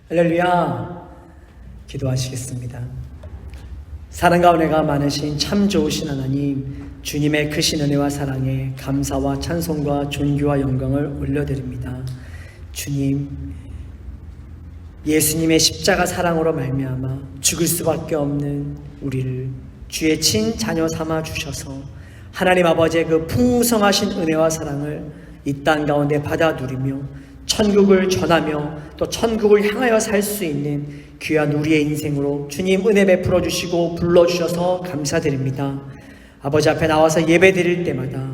할렐루야. 기도하시겠습니다. 사랑과 은혜가 많으신 참 좋으신 하나님, 주님의 크신 은혜와 사랑에 감사와 찬송과 존귀와 영광을 올려드립니다. 주님, 예수님의 십자가 사랑으로 말미암아 죽을 수밖에 없는 우리를 주의 친 자녀 삼아 주셔서 하나님 아버지의 그 풍성하신 은혜와 사랑을 이 땅 가운데 받아 누리며 천국을 전하며 또 천국을 향하여 살 수 있는 귀한 우리의 인생으로 주님 은혜 베풀어 주시고 불러주셔서 감사드립니다. 아버지 앞에 나와서 예배 드릴 때마다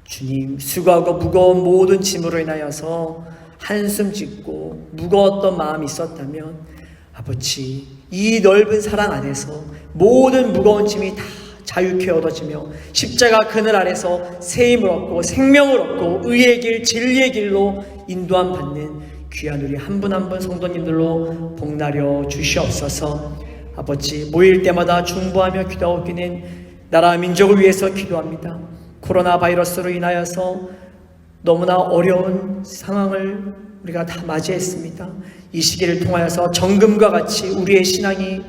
주님, 수고하고 무거운 모든 짐으로 인하여서 한숨 짓고 무거웠던 마음이 있었다면 아버지, 이 넓은 사랑 안에서 모든 무거운 짐이 다 자유케 얻어지며 십자가 그늘 아래서 새 힘을 얻고 생명을 얻고 의의 길, 진리의 길로 인도함 받는 귀한 우리 한 분 한 분 성도님들로 복나려 주시옵소서. 아버지, 모일 때마다 중보하며 기도하기는 나라 민족을 위해서 기도합니다. 코로나 바이러스로 인하여서 너무나 어려운 상황을 우리가 다 맞이했습니다. 이 시기를 통하여서 정금과 같이 우리의 신앙이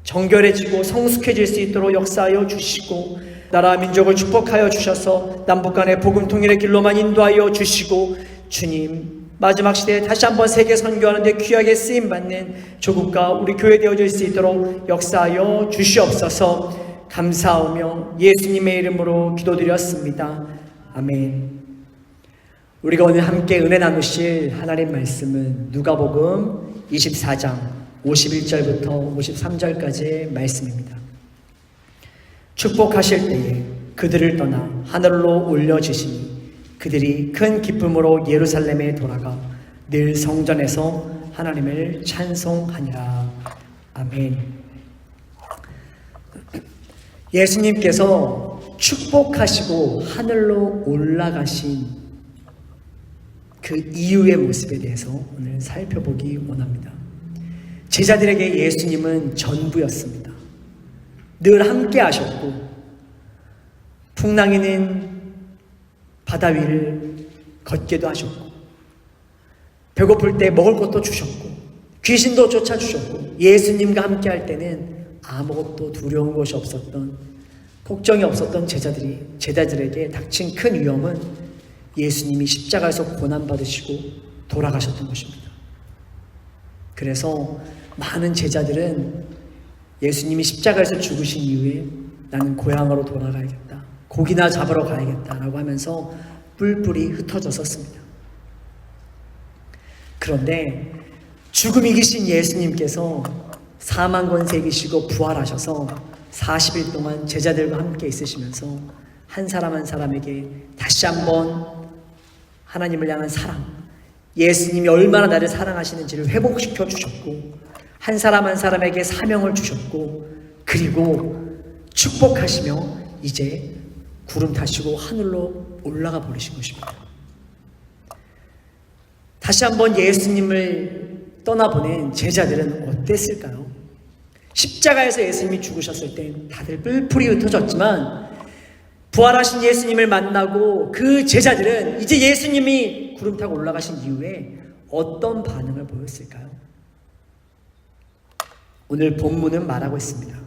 정결해지고 성숙해질 수 있도록 역사하여 주시고 나라 민족을 축복하여 주셔서 남북 간의 복음 통일의 길로만 인도하여 주시고 주님, 마지막 시대에 다시 한번 세계 선교하는 데 귀하게 쓰임받는 조국과 우리 교회 되어질 수 있도록 역사하여 주시옵소서. 감사하며 예수님의 이름으로 기도드렸습니다. 아멘. 우리가 오늘 함께 은혜 나누실 하나님 말씀은 누가복음 24장 51절부터 53절까지의 말씀입니다. 축복하실 때에 그들을 떠나 하늘로 올려지시니 그들이 큰 기쁨으로 예루살렘에 돌아가 늘 성전에서 하나님을 찬송하니라. 아멘. 예수님께서 축복하시고 하늘로 올라가신 그 이유의 모습에 대해서 오늘 살펴보기 원합니다. 제자들에게 예수님은 전부였습니다. 늘 함께 하셨고 풍랑이는 바다 위를 걷게도 하셨고 배고플 때 먹을 것도 주셨고 귀신도 쫓아주셨고 예수님과 함께 할 때는 아무것도 두려운 것이 없었던, 걱정이 없었던 제자들에게 닥친 큰 위험은 예수님이 십자가에서 고난받으시고 돌아가셨던 것입니다. 그래서 많은 제자들은 예수님이 십자가에서 죽으신 이후에 나는 고향으로 돌아가야겠다, 고기나 잡으러 가야겠다라고 하면서 뿔뿔이 흩어졌었습니다. 그런데 죽음 이기신 예수님께서 사망 권세 이기시고 부활하셔서 40일 동안 제자들과 함께 있으시면서 한 사람 한 사람에게 다시 한번 하나님을 향한 사랑, 예수님이 얼마나 나를 사랑하시는지를 회복시켜 주셨고 한 사람 한 사람에게 사명을 주셨고 그리고 축복하시며 이제 구름 타시고 하늘로 올라가 버리신 것입니다. 다시 한번 예수님을 떠나보낸 제자들은 어땠을까요? 십자가에서 예수님이 죽으셨을 때 다들 뿔뿔이 흩어졌지만 부활하신 예수님을 만나고 그 제자들은 이제 예수님이 구름 타고 올라가신 이후에 어떤 반응을 보였을까요? 오늘 본문은 말하고 있습니다.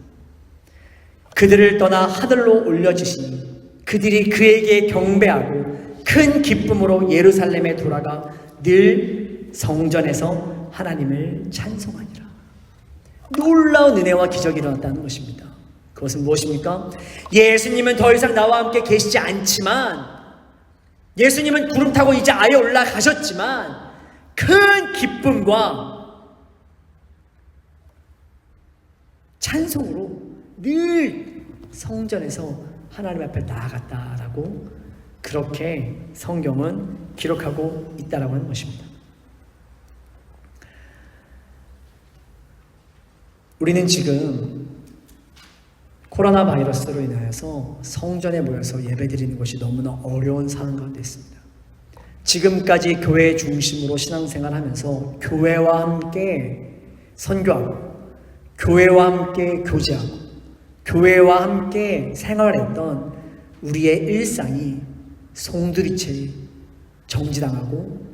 그들을 떠나 하늘로 올려주시니 그들이 그에게 경배하고 큰 기쁨으로 예루살렘에 돌아가 늘 성전에서 하나님을 찬송하니라. 놀라운 은혜와 기적이 일어났다는 것입니다. 그것은 무엇입니까? 예수님은 더 이상 나와 함께 계시지 않지만, 예수님은 구름 타고 이제 아예 올라가셨지만 큰 기쁨과 찬송으로 늘 성전에서 하나님 앞에 나아갔다라고 그렇게 성경은 기록하고 있다라고 하는 것입니다. 우리는 지금 코로나 바이러스로 인하여서 성전에 모여서 예배드리는 것이 너무나 어려운 상황 가운데 있습니다. 지금까지 교회 중심으로 신앙생활하면서 교회와 함께 선교하고 교회와 함께 교제하고 교회와 함께 생활했던 우리의 일상이 송두리째 정지당하고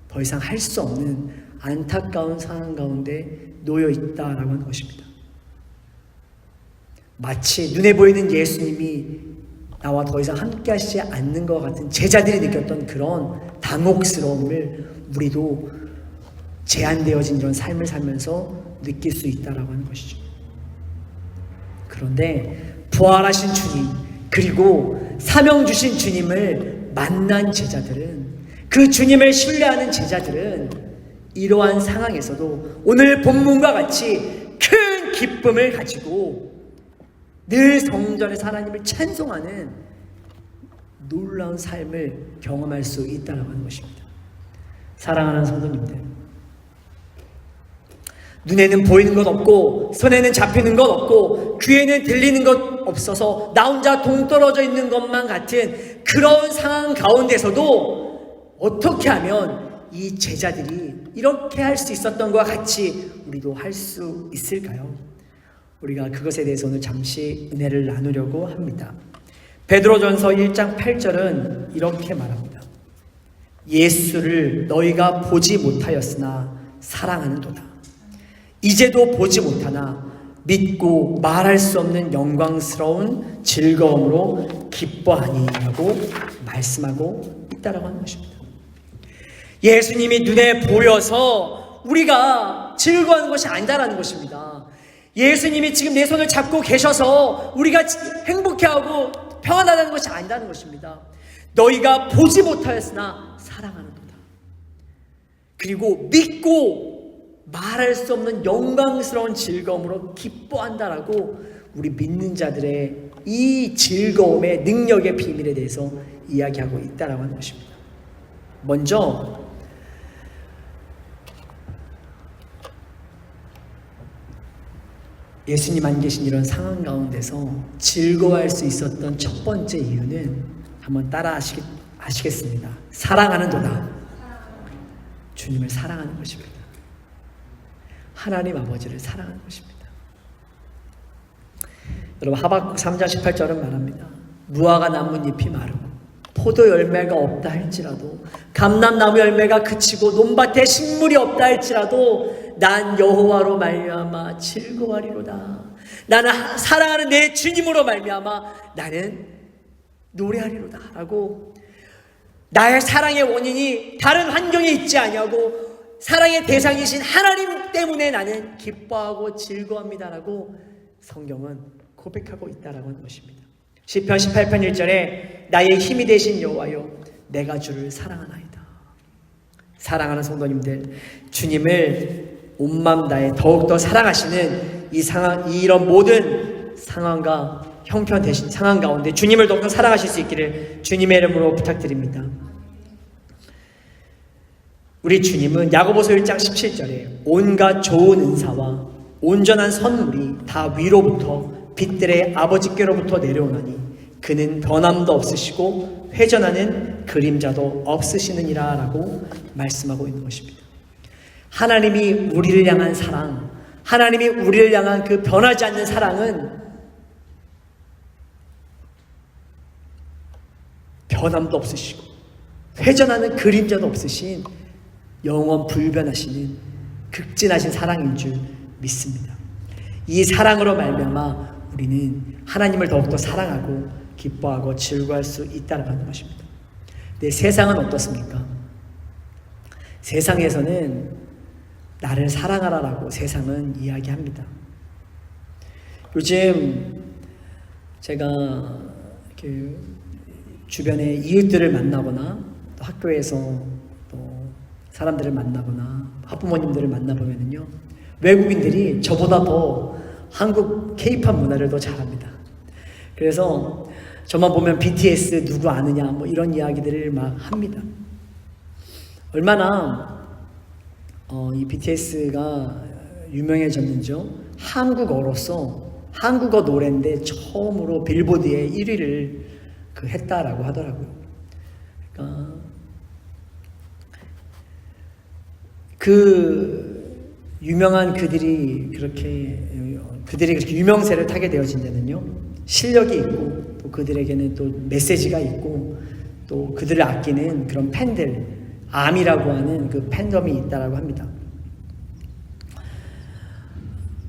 더 이상 할 수 없는 안타까운 상황 가운데 놓여 있다라고 하는 것입니다. 마치 눈에 보이는 예수님이 나와 더 이상 함께 하시지 않는 것 같은 제자들이 느꼈던 그런 당혹스러움을 우리도 제한되어진 이런 삶을 살면서 느낄 수 있다라고 하는 것이죠. 그런데 부활하신 주님 그리고 사명 주신 주님을 만난 제자들은 그 주님을 신뢰하는 제자들은 이러한 상황에서도 오늘 본문과 같이 큰 기쁨을 가지고 늘 성전에서 하나님을 찬송하는 놀라운 삶을 경험할 수 있다는 것입니다. 사랑하는 성도님들, 눈에는 보이는 것 없고 손에는 잡히는 것 없고 귀에는 들리는 것 없어서 나 혼자 동떨어져 있는 것만 같은 그런 상황 가운데서도 어떻게 하면 이 제자들이 이렇게 할 수 있었던 것과 같이 우리도 할 수 있을까요? 우리가 그것에 대해서 오늘 잠시 은혜를 나누려고 합니다. 베드로전서 1장 8절은 이렇게 말합니다. 예수를 너희가 보지 못하였으나 사랑하는도다. 이제도 보지 못하나 믿고 말할 수 없는 영광스러운 즐거움으로 기뻐하니라고 말씀하고 있다라고 하는 것입니다. 예수님이 눈에 보여서 우리가 즐거워하는 것이 아니다라는 것입니다. 예수님이 지금 내 손을 잡고 계셔서 우리가 행복해하고 평안하다는 것이 아니다는 것입니다. 너희가 보지 못하였으나 사랑하는도다. 그리고 믿고 말할 수 없는 영광스러운 즐거움으로 기뻐한다라고 우리 믿는 자들의 이 즐거움의 능력의 비밀에 대해서 이야기하고 있다라고 하는 것입니다. 먼저 예수님 안 계신 이런 상황 가운데서 즐거워할 수 있었던 첫 번째 이유는 한번 따라 아시겠습니다. 사랑하는도다. 주님을 사랑하는 것입니다. 하나님 아버지를 사랑하는 것입니다. 여러분 하박국 3장 18절은 말합니다. 무화과 나뭇잎이 마르고 포도 열매가 없다 할지라도 감람나무 열매가 그치고 논밭에 식물이 없다 할지라도 난 여호와로 말미암아 즐거워하리로다. 나는 사랑하는 내 주님으로 말미암아 나는 노래하리로다 라고 나의 사랑의 원인이 다른 환경에 있지 아니하고 사랑의 대상이신 하나님 때문에 나는 기뻐하고 즐거워합니다라고 성경은 고백하고 있다라고 하는 것입니다. 시편 18편 1절에 나의 힘이 되신 여호와여 내가 주를 사랑하나이다. 사랑하는 성도님들, 주님을 온 마음 다해 더욱더 사랑하시는 이 상황, 이런 모든 상황과 형편되신 상황 가운데 주님을 더욱더 사랑하실 수 있기를 주님의 이름으로 부탁드립니다. 우리 주님은 야고보서 1장 17절에 온갖 좋은 은사와 온전한 선물이 다 위로부터 빛들의 아버지께로부터 내려오나니 그는 변함도 없으시고 회전하는 그림자도 없으시느니라 라고 말씀하고 있는 것입니다. 하나님이 우리를 향한 사랑, 하나님이 우리를 향한 그 변하지 않는 사랑은 변함도 없으시고 회전하는 그림자도 없으신 영원 불변하시는 극진하신 사랑인 줄 믿습니다. 이 사랑으로 말미암아 우리는 하나님을 더욱더 사랑하고 기뻐하고 즐거워할 수 있다는 것입니다. 근데 세상은 어떻습니까? 세상에서는 나를 사랑하라라고 세상은 이야기합니다. 요즘 제가 이렇게 주변에 이웃들을 만나거나 또 학교에서 또 사람들을 만나거나 학부모님들을 만나보면요 외국인들이 저보다 더 한국 K-팝 문화를 더 잘합니다. 그래서 저만 보면 BTS 누구 아느냐 뭐 이런 이야기들을 막 합니다. 얼마나 이 BTS가 유명해졌는지요? 한국어로서 한국어 노래인데 처음으로 빌보드에 1위를 했다라고 하더라고요. 그러니까 유명한 그들이 그렇게 유명세를 타게 되어진 데는요, 실력이 있고 또 그들에게는 또 메시지가 있고 또 그들을 아끼는 그런 팬들, 암이라고 하는 그 팬덤이 있다라고 합니다.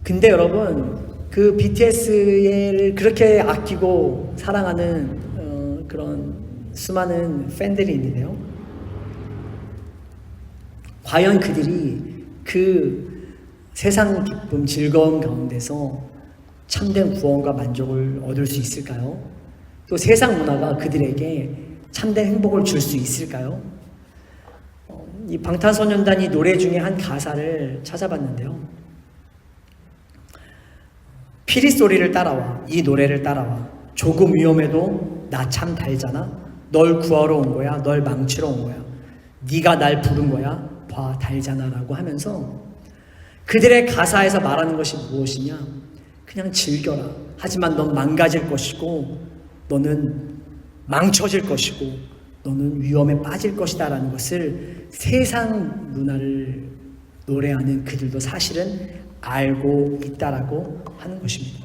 근데 여러분, 그 BTS를 그렇게 아끼고 사랑하는 그런 수많은 팬들이 있는데요, 과연 그들이 그 세상 기쁨, 즐거움 가운데서 참된 구원과 만족을 얻을 수 있을까요? 또 세상 문화가 그들에게 참된 행복을 줄 수 있을까요? 이 방탄소년단이 노래 중에 한 가사를 찾아봤는데요, 피리 소리를 따라와, 이 노래를 따라와, 조금 위험해도 나 참 달잖아, 널 구하러 온 거야, 널 망치러 온 거야, 네가 날 부른 거야, 봐 달잖아 라고 하면서 그들의 가사에서 말하는 것이 무엇이냐, 그냥 즐겨라, 하지만 넌 망가질 것이고 너는 망쳐질 것이고 너는 위험에 빠질 것이다 라는 것을 세상 문화를 노래하는 그들도 사실은 알고 있다라고 하는 것입니다.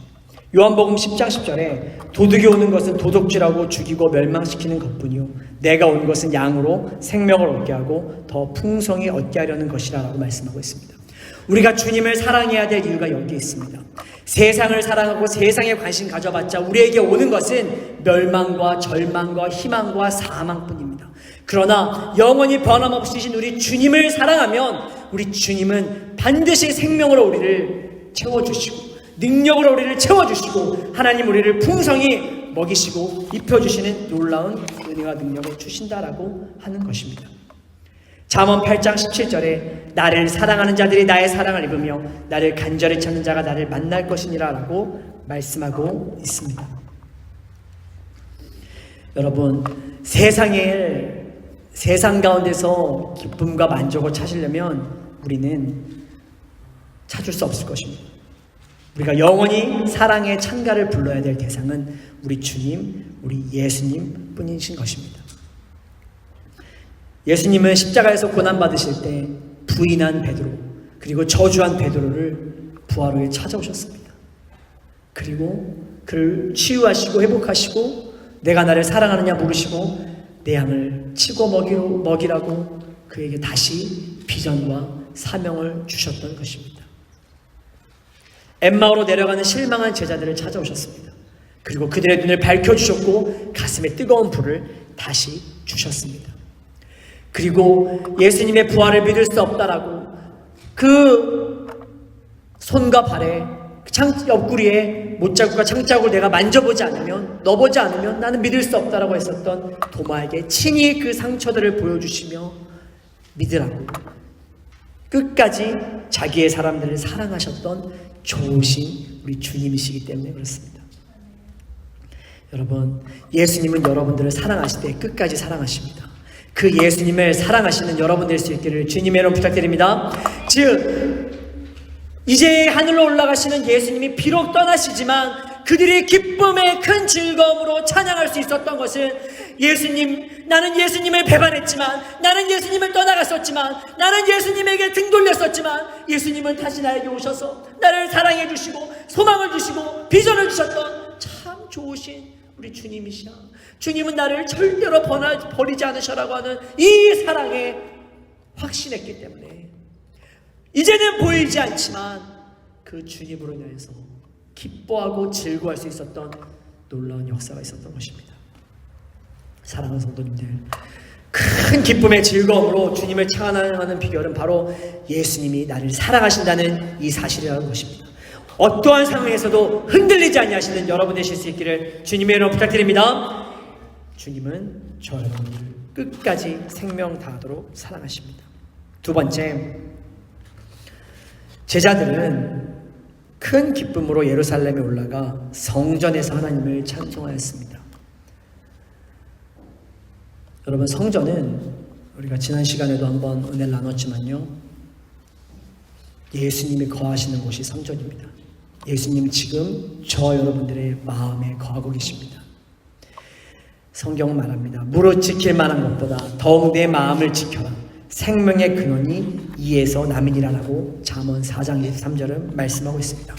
요한복음 10장 10절에 도둑이 오는 것은 도둑질하고 죽이고 멸망시키는 것뿐이요 내가 온 것은 양으로 생명을 얻게 하고 더 풍성히 얻게 하려는 것이라고 말씀하고 있습니다. 우리가 주님을 사랑해야 될 이유가 여기 있습니다. 세상을 사랑하고 세상에 관심 가져봤자 우리에게 오는 것은 멸망과 절망과 희망과 사망뿐입니다. 그러나 영원히 변함없으신 우리 주님을 사랑하면 우리 주님은 반드시 생명으로 우리를 채워주시고 능력으로 우리를 채워주시고 하나님 우리를 풍성히 먹이시고 입혀주시는 놀라운 은혜와 능력을 주신다라고 하는 것입니다. 잠언 8장 17절에 나를 사랑하는 자들이 나의 사랑을 입으며 나를 간절히 찾는 자가 나를 만날 것이니라 라고 말씀하고 있습니다. 여러분, 세상 가운데서 기쁨과 만족을 찾으려면 우리는 찾을 수 없을 것입니다. 우리가 영원히 사랑의 찬가를 불러야 될 대상은 우리 주님, 우리 예수님 뿐이신 것입니다. 예수님은 십자가에서 고난받으실 때 부인한 베드로 그리고 저주한 베드로를 부활 후에 찾아오셨습니다. 그리고 그를 치유하시고 회복하시고 내가 나를 사랑하느냐 물으시고 내 양을 치고 먹이라고 그에게 다시 비전과 사명을 주셨던 것입니다. 엠마오로 내려가는 실망한 제자들을 찾아오셨습니다. 그리고 그들의 눈을 밝혀주셨고 가슴에 뜨거운 불을 다시 주셨습니다. 그리고 예수님의 부활을 믿을 수 없다라고 그 손과 발에 옆구리에 못자국과 창자국을 내가 만져보지 않으면, 넣어보지 않으면 나는 믿을 수 없다라고 했었던 도마에게 친히 그 상처들을 보여주시며 믿으라고 끝까지 자기의 사람들을 사랑하셨던 좋으신 우리 주님이시기 때문에 그렇습니다. 여러분, 예수님은 여러분들을 사랑하실 때 끝까지 사랑하십니다. 그 예수님을 사랑하시는 여러분 될 수 있기를 주님의 이름 부탁드립니다. 즉 이제 하늘로 올라가시는 예수님이 비록 떠나시지만 그들이 기쁨의 큰 즐거움으로 찬양할 수 있었던 것은 나는 예수님을 배반했지만, 나는 예수님을 떠나갔었지만, 나는 예수님에게 등 돌렸었지만 예수님은 다시 나에게 오셔서 나를 사랑해 주시고 소망을 주시고 비전을 주셨던 참 좋으신 우리 주님이시야. 주님은 나를 절대로 버리지 않으셔라고 하는 이 사랑에 확신했기 때문에 이제는 보이지 않지만 그 주님으로 인해서 기뻐하고 즐거워할 수 있었던 놀라운 역사가 있었던 것입니다. 사랑하는 성도님들, 큰 기쁨의 즐거움으로 주님을 찬양하는 비결은 바로 예수님이 나를 사랑하신다는 이 사실이라는 것입니다. 어떠한 상황에서도 흔들리지 아니하시는 여러분 되실 수 있기를 주님의 이름으로 부탁드립니다. 주님은 저 여러분을 끝까지 생명 다하도록 사랑하십니다. 두 번째, 제자들은 큰 기쁨으로 예루살렘에 올라가 성전에서 하나님을 찬송하였습니다. 여러분, 성전은 우리가 지난 시간에도 한번 은혜를 나눴지만요, 예수님이 거하시는 곳이 성전입니다. 예수님 지금 저 여러분들의 마음에 거하고 계십니다. 성경은 말합니다. 무릇 지킬 만한 것보다 더욱 내 마음을 지켜라. 생명의 근원이 이에서 남이니라라고 잠언 4장 23절은 말씀하고 있습니다.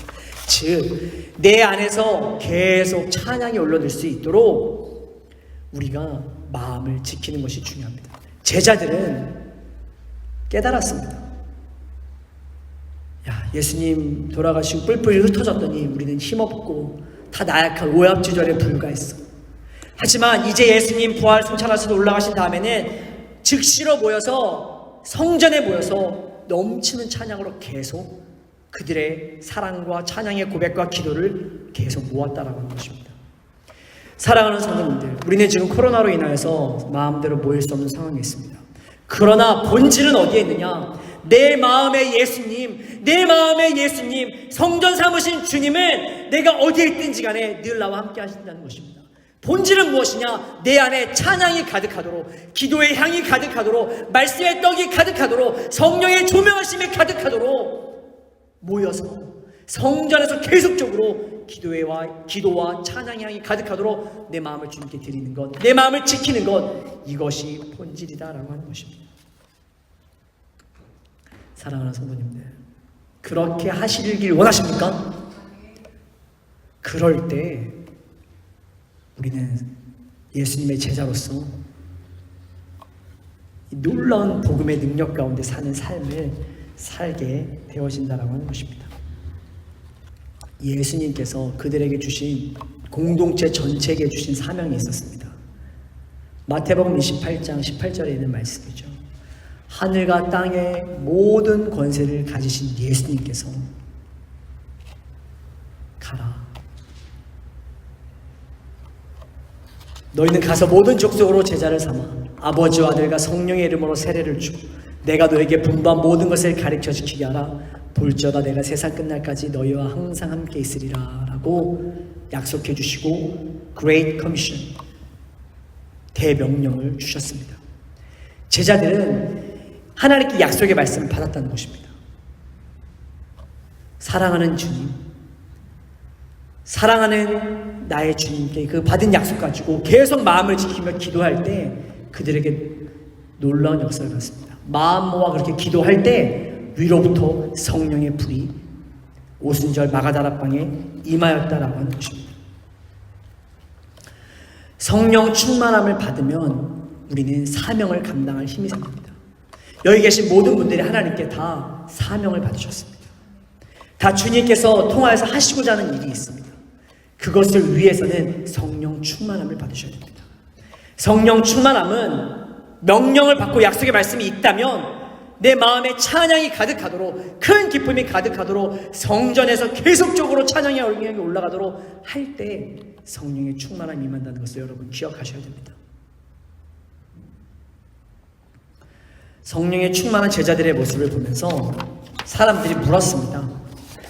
즉, 내 안에서 계속 찬양이 올라들 수 있도록 우리가 마음을 지키는 것이 중요합니다. 제자들은 깨달았습니다. 예수님 돌아가시고 뿔뿔이 흩어졌더니 우리는 힘없고 다 나약한 오합지졸에 불과했어. 하지만 이제 예수님 부활 성찬하셔서 올라가신 다음에는 즉시로 모여서 성전에 모여서 넘치는 찬양으로 계속 그들의 사랑과 찬양의 고백과 기도를 계속 모았다라고 하는 것입니다. 사랑하는 성도님들, 우리는 지금 코로나로 인하여서 마음대로 모일 수 없는 상황에 있습니다. 그러나 본질은 어디에 있느냐? 내 마음의 예수님, 내 마음의 예수님, 성전 삼으신 주님은 내가 어디에 있든지 간에 늘 나와 함께 하신다는 것입니다. 본질은 무엇이냐? 내 안에 찬양이 가득하도록, 기도의 향이 가득하도록, 말씀의 떡이 가득하도록, 성령의 조명하심이 가득하도록 모여서 성전에서 계속적으로 기도와 찬양의 향이 가득하도록 내 마음을 주님께 드리는 것, 내 마음을 지키는 것, 이것이 본질이다라고 하는 것입니다. 사랑하는 성도님들, 그렇게 하시길 원하십니까? 그럴 때 우리는 예수님의 제자로서 놀라운 복음의 능력 가운데 사는 삶을 살게 되어진다라고 하는 것입니다. 예수님께서 그들에게 주신, 공동체 전체에게 주신 사명이 있었습니다. 마태복음 28장 18절에 있는 말씀이죠. 하늘과 땅의 모든 권세를 가지신 예수님께서 가라. 너희는 가서 모든 족속으로 제자를 삼아 아버지와 아들과 성령의 이름으로 세례를 주고 내가 너에게 분부한 모든 것을 가르쳐 지키게 하라. 볼지어다 내가 세상 끝날까지 너희와 항상 함께 있으리라 라고 약속해 주시고 Great Commission, 대명령을 주셨습니다. 제자들은 하나님께 약속의 말씀을 받았다는 것입니다. 사랑하는 주님, 사랑하는 나의 주님께 그 받은 약속 가지고 계속 마음을 지키며 기도할 때 그들에게 놀라운 역사를 받습니다. 마음 모아 그렇게 기도할 때 위로부터 성령의 불이 오순절 마가다락방에 임하였다라고 하는 것입니다. 성령 충만함을 받으면 우리는 사명을 감당할 힘이 생깁니다. 여기 계신 모든 분들이 하나님께 다 사명을 받으셨습니다. 다 주님께서 통하여서 하시고자 하는 일이 있습니다. 그것을 위해서는 성령 충만함을 받으셔야 됩니다. 성령 충만함은 명령을 받고 약속의 말씀이 있다면 내 마음에 찬양이 가득하도록, 큰 기쁨이 가득하도록, 성전에서 계속적으로 찬양의 영향이 올라가도록 할 때 성령의 충만함이 임한다는 것을 여러분 기억하셔야 됩니다. 성령의 충만한 제자들의 모습을 보면서 사람들이 물었습니다.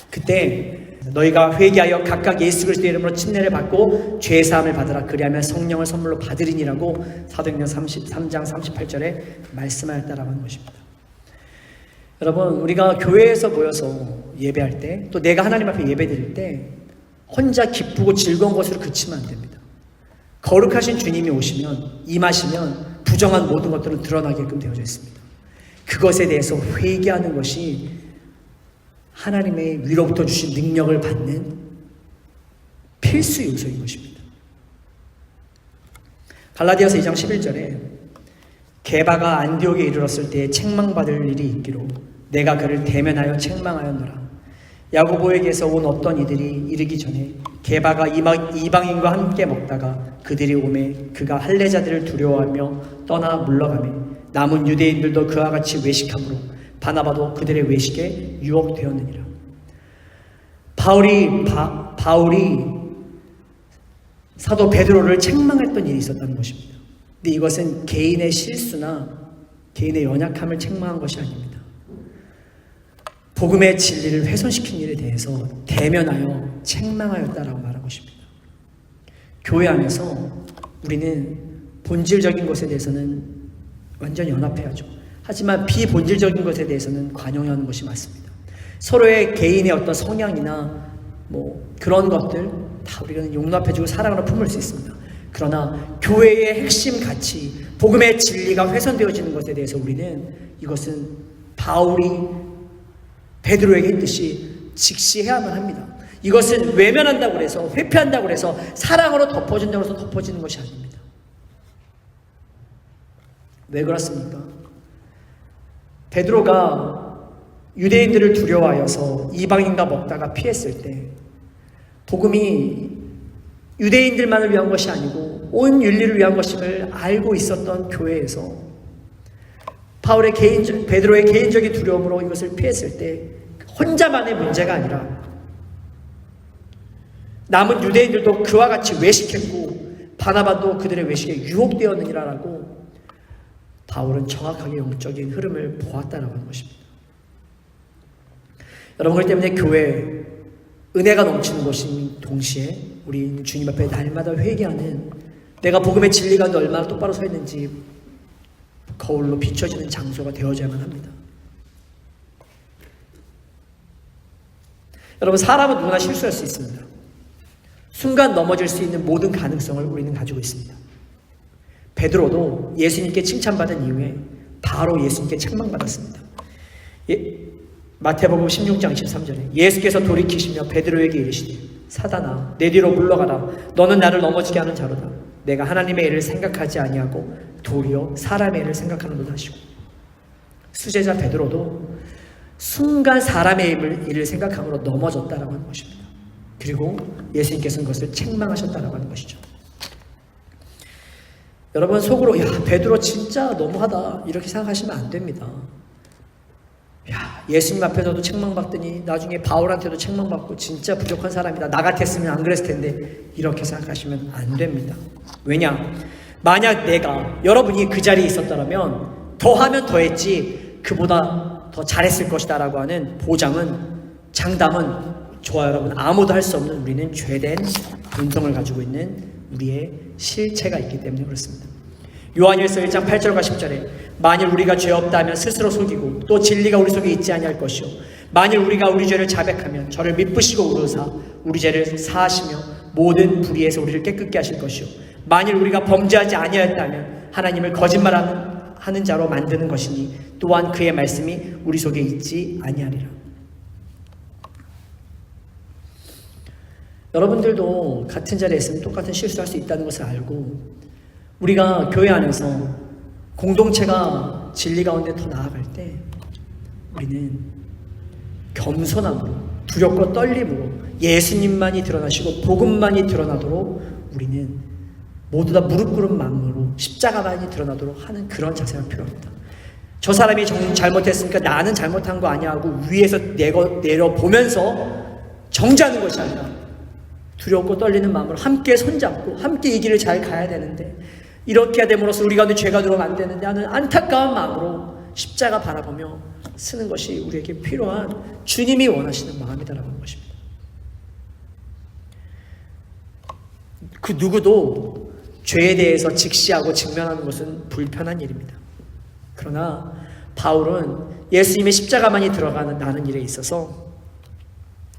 그때 너희가 회개하여 각각 예수 그리스도의 이름으로 침례를 받고 죄 사함을 받으라. 그리하면 성령을 선물로 받으리니라고 사도행전 33장 38절에 말씀하였다라고 하는 것입니다. 여러분, 우리가 교회에서 모여서 예배할 때, 또 내가 하나님 앞에 예배드릴 때 혼자 기쁘고 즐거운 것으로 그치면 안 됩니다. 거룩하신 주님이 오시면, 임하시면 부정한 모든 것들은 드러나게끔 되어져 있습니다. 그것에 대해서 회개하는 것이 하나님의 위로부터 주신 능력을 받는 필수 요소인 것입니다. 갈라디아서 2장 11절에 게바가 안디옥에 이르렀을 때에 책망받을 일이 있기로 내가 그를 대면하여 책망하였노라. 야고보에게서 온 어떤 이들이 이르기 전에 게바가 이방인과 함께 먹다가 그들이 오매 그가 할례자들을 두려워하며 떠나 물러가매 남은 유대인들도 그와 같이 외식함으로 바나바도 그들의 외식에 유혹되었느니라. 바울이 사도 베드로를 책망했던 일이 있었다는 것입니다. 근데 이것은 개인의 실수나 개인의 연약함을 책망한 것이 아닙니다. 복음의 진리를 훼손시킨 일에 대해서 대면하여 책망하였다라고 말한 것입니다. 교회 안에서 우리는 본질적인 것에 대해서는 완전히 연합해야죠. 하지만 비본질적인 것에 대해서는 관용하는 것이 맞습니다. 서로의 개인의 어떤 성향이나 그런 것들 다 우리는 용납해주고 사랑으로 품을 수 있습니다. 그러나 교회의 핵심 가치, 복음의 진리가 훼손되어지는 것에 대해서 우리는 이것은 바울이 베드로에게 했듯이 직시해야만 합니다. 이것은 외면한다고 해서, 회피한다고 해서, 사랑으로 덮어준다고 해서 덮어지는 것이 아닙니다. 왜 그렇습니까? 베드로가 유대인들을 두려워하여서 이방인과 먹다가 피했을 때 복음이 유대인들만을 위한 것이 아니고 온 윤리를 위한 것임을 알고 있었던 교회에서 베드로의 개인적인 두려움으로 이것을 피했을 때 혼자만의 문제가 아니라 남은 유대인들도 그와 같이 외식했고 바나바도 그들의 외식에 유혹되었느니라라고 바울은 정확하게 영적인 흐름을 보았다라고 하는 것입니다. 여러분, 그렇기 때문에 교회 은혜가 넘치는 것인 동시에 우리 주님 앞에 날마다 회개하는, 내가 복음의 진리 가운데 얼마나 똑바로 서 있는지 거울로 비춰지는 장소가 되어져야만 합니다. 여러분, 사람은 누구나 실수할 수 있습니다. 순간 넘어질 수 있는 모든 가능성을 우리는 가지고 있습니다. 베드로도 예수님께 칭찬받은 이후에 바로 예수님께 책망받았습니다. 마태복음 16장 13절에 예수께서 돌이키시며 베드로에게 이르시되 사단아 내 뒤로 물러가라. 너는 나를 넘어지게 하는 자로다. 내가 하나님의 일을 생각하지 아니하고 도리어 사람의 일을 생각하는도다 하시고, 수제자 베드로도 순간 사람의 일을 생각함으로 넘어졌다라고 하는 것입니다. 그리고 예수님께서는 그것을 책망하셨다라고 하는 것이죠. 여러분, 속으로 야 베드로 진짜 너무하다 이렇게 생각하시면 안 됩니다. 야 예수님 앞에서도 책망받더니 나중에 바울한테도 책망받고 진짜 부족한 사람이다. 나 같았으면 안 그랬을 텐데 이렇게 생각하시면 안 됩니다. 왜냐? 만약 여러분이 그 자리에 있었더라면 더하면 더했지 그보다 더 잘했을 것이다 라고 하는 장담은 저와 여러분 아무도 할 수 없는, 우리는 죄된 본성을 가지고 있는 우리의 실체가 있기 때문에 그렇습니다. 요한일서 1장 8절과 10절에 만일 우리가 죄 없다 하면 스스로 속이고 또 진리가 우리 속에 있지 아니할 것이요 만일 우리가 우리 죄를 자백하면 저를 미쁘시고 우르사 우리 죄를 사하시며 모든 불의에서 우리를 깨끗게 하실 것이요 만일 우리가 범죄하지 아니하였다면 하나님을 거짓말하는 자로 만드는 것이니 또한 그의 말씀이 우리 속에 있지 아니하리라. 여러분들도 같은 자리에 있으면 똑같은 실수할 수 있다는 것을 알고, 우리가 교회 안에서 공동체가 진리 가운데 더 나아갈 때 우리는 겸손함으로, 두렵고 떨림으로 예수님만이 드러나시고 복음만이 드러나도록 우리는 모두 다 무릎 꿇은 마음으로 십자가만이 드러나도록 하는 그런 자세가 필요합니다. 저 사람이 잘못했으니까 나는 잘못한 거 아니야 하고 위에서 내려보면서 정죄하는 것이 아니라 두렵고 떨리는 마음으로 함께 손잡고 함께 이 길을 잘 가야 되는데, 이렇게 됨으로써 우리 가운데 죄가 들어오면 안 되는데 하는 안타까운 마음으로 십자가 바라보며 쓰는 것이 우리에게 필요한, 주님이 원하시는 마음이다라고 하는 것입니다. 그 누구도 죄에 대해서 직시하고 직면하는 것은 불편한 일입니다. 그러나 바울은 예수님의 십자가만이 나는 일에 있어서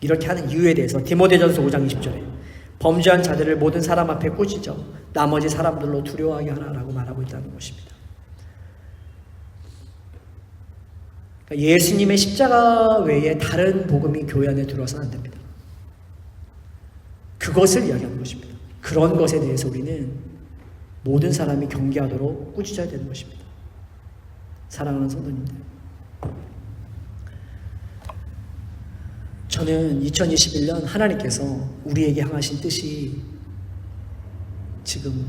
이렇게 하는 이유에 대해서 디모데전서 5장 20절에 범죄한 자들을 모든 사람 앞에 꾸짖어 나머지 사람들로 두려워하게 하라라고 말하고 있다는 것입니다. 그러니까 예수님의 십자가 외에 다른 복음이 교회 안에 들어와서는 안 됩니다. 그것을 이야기하는 것입니다. 그런 것에 대해서 우리는 모든 사람이 경계하도록 꾸짖어야 되는 것입니다. 사랑하는 성도님들, 저는 2021년 하나님께서 우리에게 향하신 뜻이 지금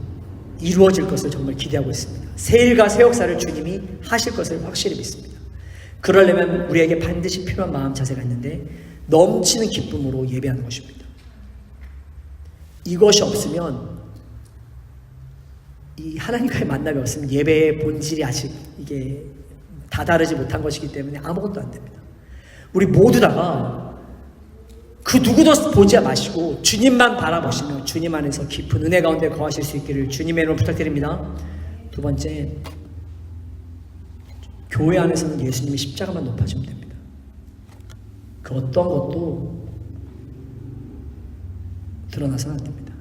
이루어질 것을 정말 기대하고 있습니다. 새 일과 새 역사를 주님이 하실 것을 확실히 믿습니다. 그러려면 우리에게 반드시 필요한 마음 자세가 있는데 넘치는 기쁨으로 예배하는 것입니다. 이것이 없으면, 이 하나님과의 만남이 없으면 예배의 본질이 아직 이게 다다르지 못한 것이기 때문에 아무것도 안 됩니다. 우리 모두 다가 그 누구도 보지 마시고 주님만 바라보시며 주님 안에서 깊은 은혜 가운데 거하실 수 있기를 주님의 이름으로 부탁드립니다. 두 번째, 교회 안에서는 예수님의 십자가만 높아지면 됩니다. 그 어떤 것도 드러나서는 안 됩니다.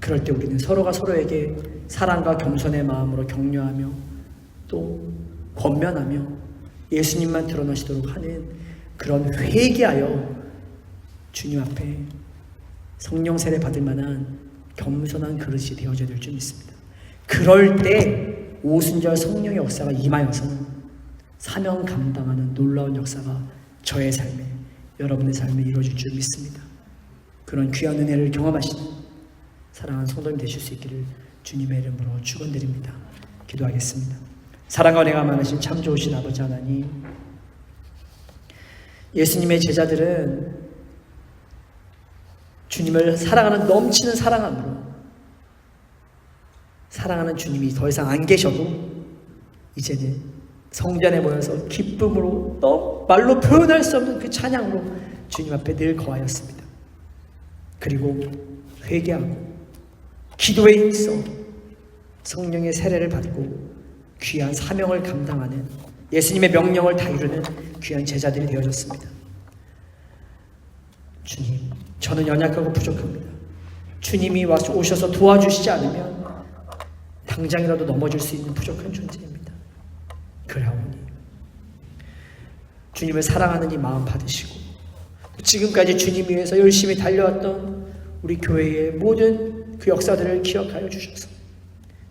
그럴 때 우리는 서로가 서로에게 사랑과 겸손의 마음으로 격려하며 또 권면하며 예수님만 드러나시도록 하는 그런 회개하여 주님 앞에 성령 세례 받을 만한 겸손한 그릇이 되어져야 될 줄 믿습니다. 그럴 때 오순절 성령의 역사가 임하여서 사명 감당하는 놀라운 역사가 저의 삶에, 여러분의 삶에 이루어질 줄 믿습니다. 그런 귀한 은혜를 경험하시는 사랑하는 성도님 되실 수 있기를 주님의 이름으로 축원드립니다. 기도하겠습니다. 사랑과 은혜가 많으신 참 좋으신 아버지 하나님, 예수님의 제자들은 주님을 사랑하는 넘치는 사랑함으로 사랑하는 주님이 더 이상 안 계셔도 이제는 성전에 모여서 기쁨으로 또 말로 표현할 수 없는 그 찬양으로 주님 앞에 늘 거하였습니다. 그리고 회개하고 기도에 있어 성령의 세례를 받고 귀한 사명을 감당하는 예수님의 명령을 다 이루는 귀한 제자들이 되어졌습니다. 주님, 저는 연약하고 부족합니다. 주님이 오셔서 도와주시지 않으면 당장이라도 넘어질 수 있는 부족한 존재입니다. 그러하오니 주님을 사랑하는 이 마음 받으시고 지금까지 주님 위해서 열심히 달려왔던 우리 교회의 모든 그 역사들을 기억하여 주셔서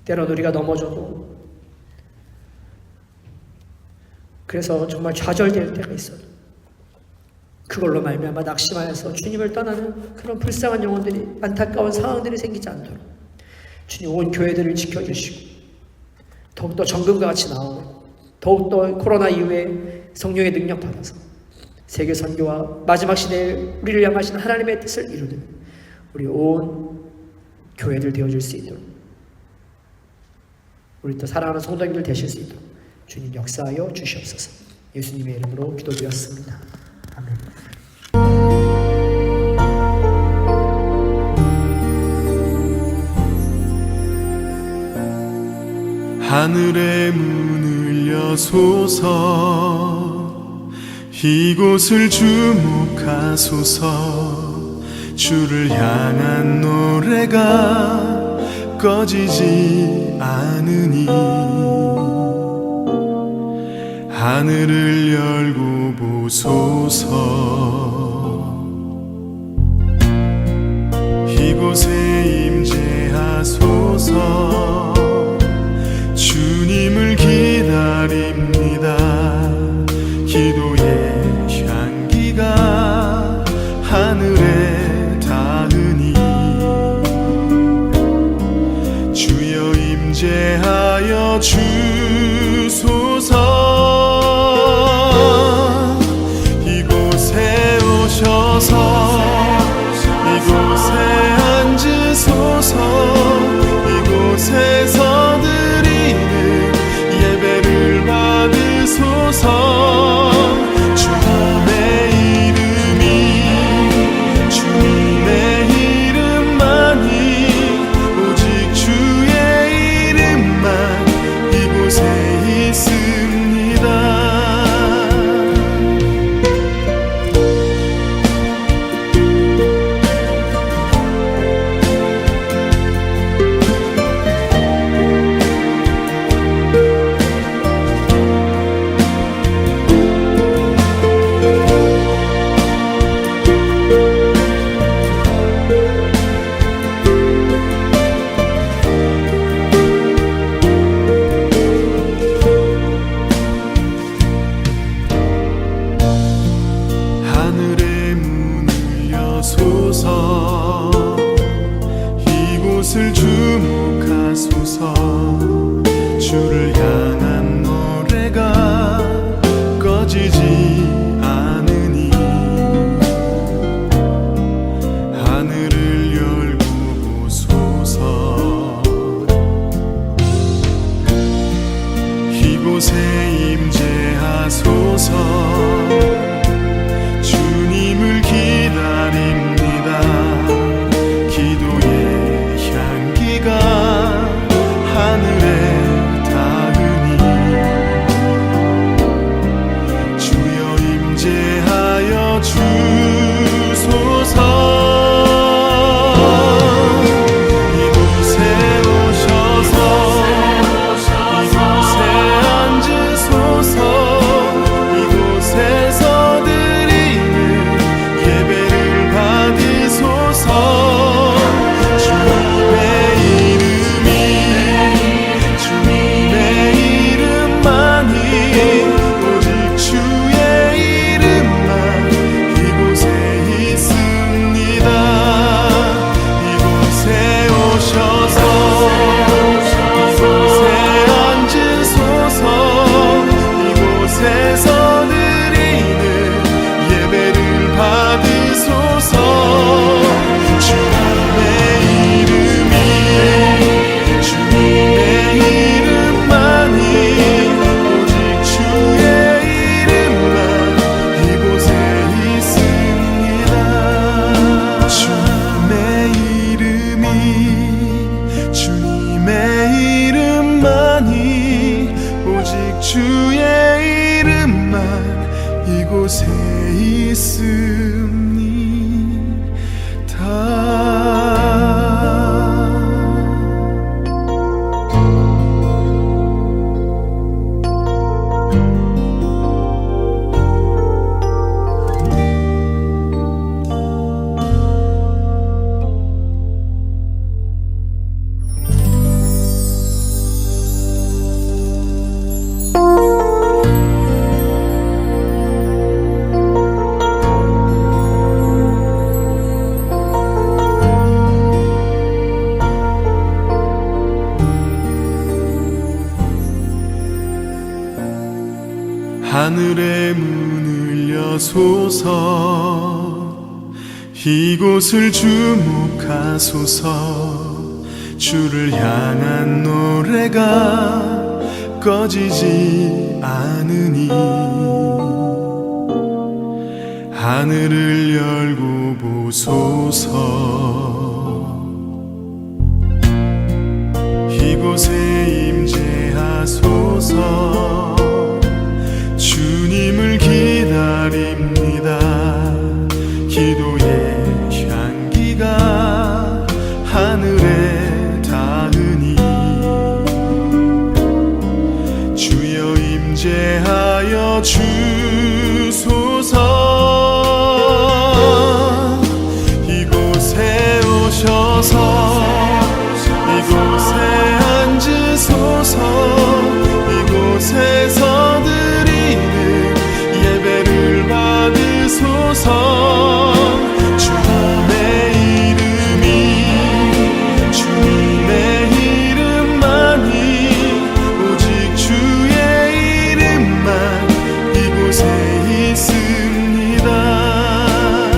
때론 우리가 넘어져도 그래서 정말 좌절될 때가 있어도 그걸로 말미암아 낙심하여서 주님을 떠나는 그런 불쌍한 영혼들이, 안타까운 상황들이 생기지 않도록 주님 온 교회들을 지켜주시고 더욱더 정금과 같이 나오고 더욱더 코로나 이후에 성령의 능력 받아서 세계 선교와 마지막 시대에 우리를 향하신 하나님의 뜻을 이루는 우리 온 교회들 되어줄 수 있도록, 우리 또 사랑하는 성도님들 되실 수 있도록 주님 역사하여 주시옵소서. 예수님의 이름으로 기도드렸습니다. 아멘. 하늘의 문을 여소서, 이곳을 주목하소서. 주를 향한 노래가 꺼지지 않으니 하늘을 열고 보소서. 이곳에 임재하소서. 주님을 기다립니다. 기도의 향기가 하늘에 닿으니 주여 임재하여 주소서. 이곳에 오셔서 이곳에 앉으소서. 이곳에서 드리는 예배를 받으소서. 주님의 이름이, 주님의 이름만이, 오직 주의 이름만 이곳에 주의 이름만 이곳에 있습니다. 하늘의 문을 여소서 이곳을 주목하소서 주를 향한 노래가 꺼지지 않으니 하늘을 열고 보소서 이곳에 임재하소서 주님을 기다립니다. 기도의 향기가 하늘에 닿으니 주여 임재하여 주소서. 이곳에 오셔서 이곳에 앉으소서. 이곳에서